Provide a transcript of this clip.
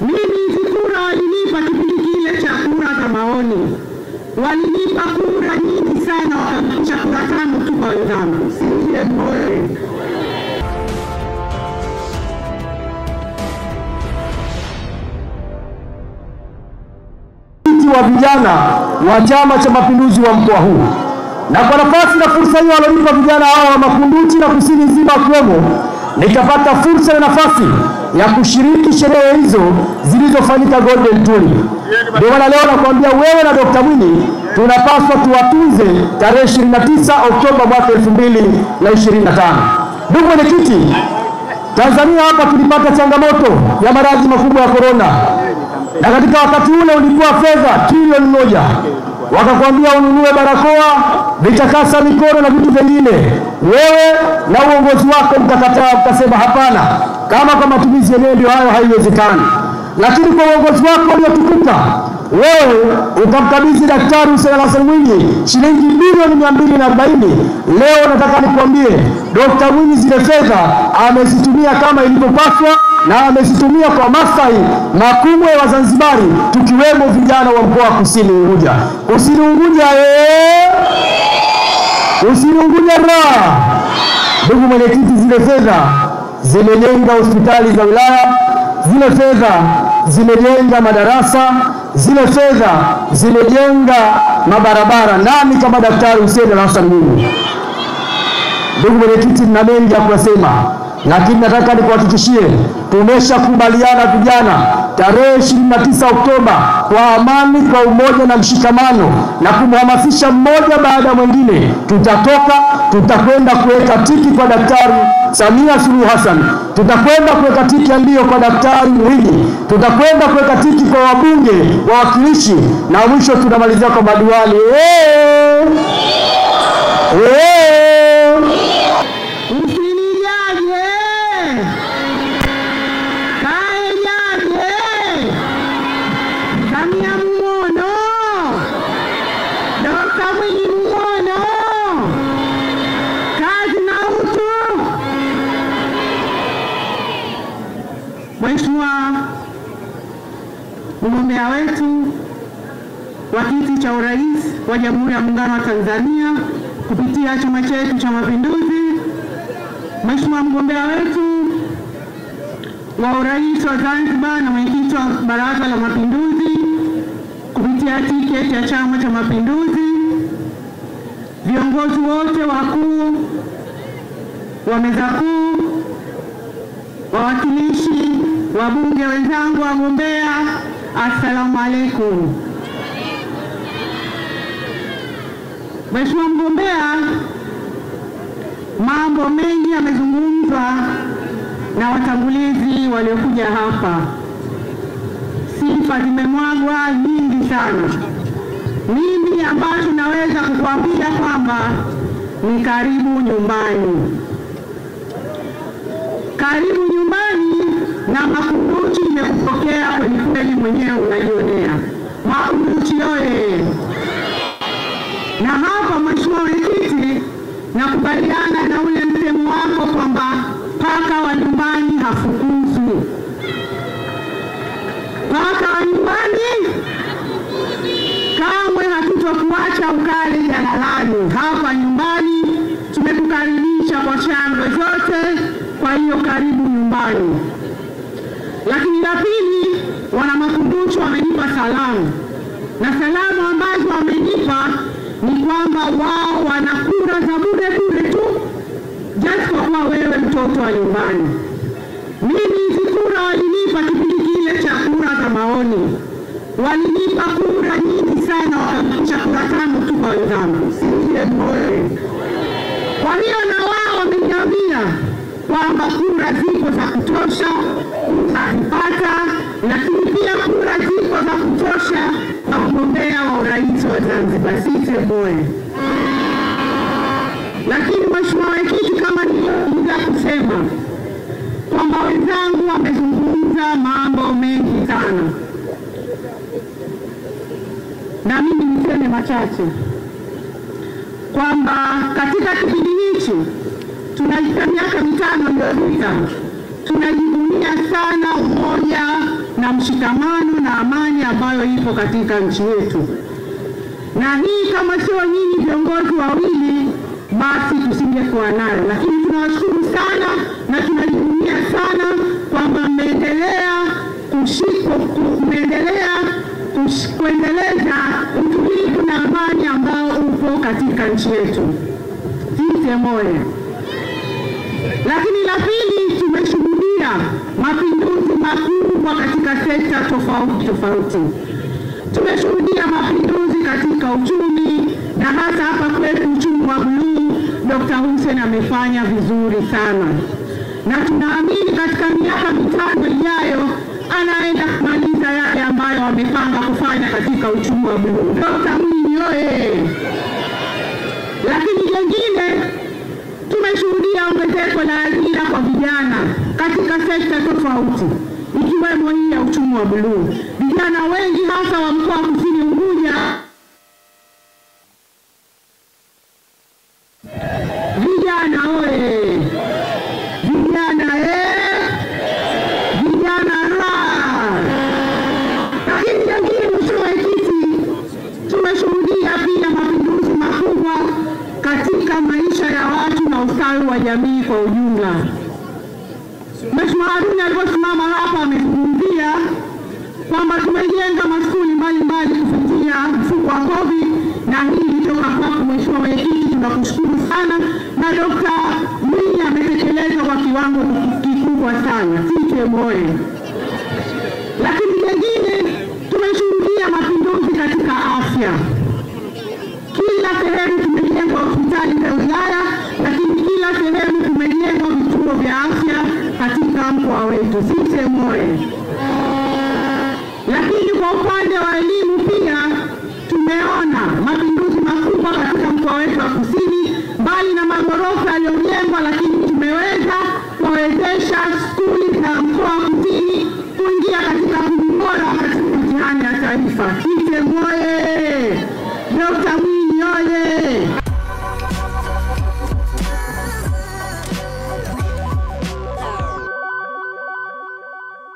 Mimi hizi kura walinipa kipindi kile cha kura za maoni. Walinipa kura nyingi sana, wakafikisha kura 5 tu kwa wenzangu. Siye moyo. Wa vijana wa Chama cha Mapinduzi wa mkoa huu, na kwa nafasi na fursa hiyo walionipa vijana hao wa Makunduchi na kusini nzima wakiwemo, nikapata fursa na nafasi ya kushiriki sherehe hizo zilizofanyika Golden Tulip. Ndio maana leo nakwambia wewe na Dr. Mwinyi tunapaswa tuwatunze tarehe 29 Oktoba mwaka 2025. Ndugu mwenyekiti, Tanzania hapa tulipata changamoto ya maradhi makubwa ya corona. Na katika wakati ule ulikuwa fedha trilioni 1. Wakakwambia ununue barakoa, vitakasa mikono na vitu vingine. Wewe na uongozi wako mtakataa, mtasema hapana, kama kwa matumizi yenyewe ndio hayo haiwezekani. Lakini kwa uongozi wako uliotukuka, wewe ukamkabidhi Daktari Hussein Hassan Mwinyi shilingi bilioni 240. Leo nataka nikwambie Dr. Mwinyi zile fedha amezitumia kama ilivyopaswa, na amezitumia kwa maslahi makubwa ya Wazanzibari, tukiwemo vijana wa mkoa Kusini Unguja. Kusini Unguja Kusini Unguja ra. Ndugu mwenyekiti, zile fedha zimejenga hospitali za wilaya, zile fedha zimejenga madarasa, zile fedha zimejenga mabarabara. Nani kama Daktari Hussein Hassan Mwinyi? Ndugu mwenyekiti, nina mengi ya kusema, lakini nataka nikuhakikishie tumeshakubaliana vijana tarehe 29 Oktoba kwa amani, kwa umoja na mshikamano, na kumhamasisha mmoja baada ya mwingine. Tutakwenda kuweka tiki kwa Daktari Samia Suluhu Hassan, tutakwenda kuweka tiki ndio kwa Daktari Mwinyi, tutakwenda kuweka tiki kwa wabunge, wawakilishi, na mwisho tunamalizia kwa madiwani. Mheshimiwa mgombea wetu wa kiti cha urais wa Jamhuri ya Muungano wa Tanzania kupitia chama chetu cha Mapinduzi, Mheshimiwa mgombea wetu wa urais wa Zanzibar na mwenyekiti wa Baraza la Mapinduzi kupitia tiketi ya Chama cha Mapinduzi, viongozi wote wakuu wa meza kuu, wawakilishi, wabunge wenzangu, wagombea, assalamu alaikum. Mheshimiwa mgombea, mambo mengi yamezungumzwa na watangulizi waliokuja hapa. Sifa zimemwagwa nyingi sana. Mimi ambacho naweza kukuambia kwamba ni karibu nyumbani. Karibu nyumbani, na Makunduchi imekupokea kweli kweli, mwenyewe unajionea. Makunduchi oye! Na hapa Mheshimiwa Mwenyekiti, nakubaliana na ule msemo wako kwamba paka wa nyumbani hafukuzwi. Paka wa nyumbani kamwe hatutokuacha ukale jalalani. Hapa nyumbani tumekukaribisha kwa shangwe zote, kwa hiyo karibu nyumbani. Lakini la pili, wana Makunduchi wamenipa salamu, na salamu ambazo wamenipa ni kwamba wao wana kura za bure tu, just kwa kuwa wewe mtoto wa nyumbani. Mimi hizi kura walinipa kipindi kile cha kura za maoni. Walinipa kura nyingi sana, wakafikisha kura 5 tu kwa wenzangu. Siye moyo. Kwa hiyo na wao wameniambia kwamba kura ziko za kutosha utazipata, lakini pia kura ziko za kutosha na mgombea wa urais wa Zanzibar. Sisi moyo. Lakini Mheshimiwa Mwenyekiti, kama nilivyokuja kusema kwamba wenzangu wamezungumza mambo mengi sana, na mimi niseme machache kwamba katika kipindi hichi tunaita miaka 5 iliyopita tunajivunia sana umoja na na mshikamano na amani ambayo ipo katika nchi yetu. Na hii kama sio nyinyi viongozi wawili basi tusingekuwa nayo, lakini tunawashukuru sana na tunajivunia sana kwamba mmeendelea kuendeleza utulivu na amani ambao upo katika nchi yetu. CCM oyee! Lakini la pili, tumeshuhudia mapinduzi makubwa katika sekta tofauti. Tumeshuhudia mapinduzi katika uchumi, na hasa hapa kwetu uchumi wa bluu Dr. Hussein amefanya vizuri sana, na tunaamini katika miaka mitano ijayo anaenda kumaliza yale ambayo amepanga kufanya katika uchumi wa bluu. Dr. Mwinyi oye! Lakini jengine, tumeshuhudia ongezeko la ajira kwa vijana katika sekta tofauti ikiwemo hii ya uchumi wa bluu. Vijana wengi hasa wa mkoa wa Kusini Unguja, vijana oye! Vijana vijana ra! Lakini jengine, Mheshimiwa Mwenyekiti, tumeshuhudia pia mapinduzi makubwa katika maisha ya watu na ustawi wa jamii kwa ujumla. Mheshimiwa Haruni aliposimama hapa amezungumzia kwamba tumejenga maskuli mbalimbali kupitia mfuko wa COVID, na hii ilitoka kwako Mheshimiwa Mwenyekiti, tunakushukuru sana, na Dr. Mwinyi ametekeleza kwa kiwango kikubwa sana. CCM oyee! Lakini jengine, tumeshuhudia mapinduzi katika afya. Kila sehemu tumejengwa hospitali za wilaya, lakini kila sehemu tumejengwa vituo vya afya katika mkoa wetu. CCM oyee! Lakini kwa upande wa elimu pia tumeona mapinduzi makubwa katika mkoa wetu wa Kusini. Mbali na magorofa yaliyojengwa, lakini tumeweza kuwezesha